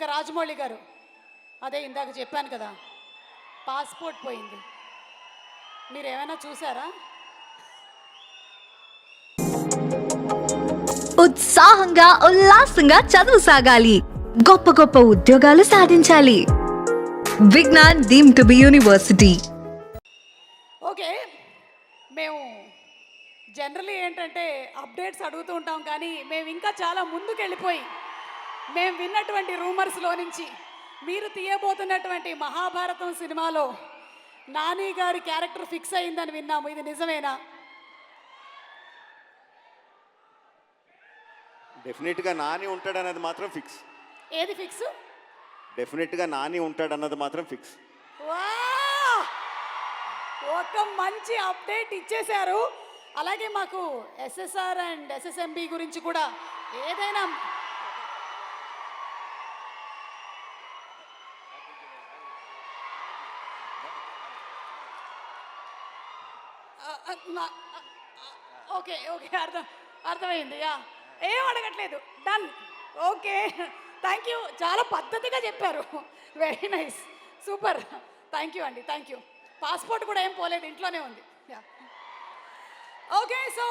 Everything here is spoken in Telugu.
ఇక రాజమౌళి గారు, అదే ఇందాక చెప్పాను కదా, పాస్పోర్ట్ పోయింది. మీరు ఏమైనా చూసారా? ఉత్సాహంగా ఉల్లాసంగా చదువు సాగాలి, గొప్ప గొప్ప ఉద్యోగాలు సాధించాలి. Vignan deemed to be university. Okay, మేము జనరల్లీ ఏంటంటే అప్డేట్స్ అడుగుతూ ఉంటాం, కానీ మేము ఇంకా చాలా ముందుకు వెళ్ళిపోయి మేము విన్నటువంటి రూమర్స్లో నుంచి మీరు తీయబోతున్నటువంటి మహాభారతం సినిమాలో నాని గారి క్యారెక్టర్ ఫిక్స్ అయిందని విన్నాము. ఇది నిజమేనా? డెఫినెట్గా నాని ఉంటాడన్నది మాత్రం ఫిక్స్. ఏది ఫిక్స్? డెఫినెట్గా నాని ఉంటాడన్నది మాత్రం ఫిక్స్. వా, ఒక మంచి అప్డేట్ ఇచ్చేశారు. అలాగే మాకు ఎస్ఎస్ఆర్ అండ్ ఎస్ఎస్ఎంబి గురించి కూడా ఏదైనా ఓకే ఓకే అర్థమైంది. యా, ఏం అడగట్లేదు. డన్. Okay, thank you. చాలా పద్ధతిగా చెప్పారు. Very nice, super. Thank you అండి, థ్యాంక్ యూ. పాస్పోర్ట్ కూడా ఏం పోలేదు, ఇంట్లోనే ఉంది. Yeah, okay. సో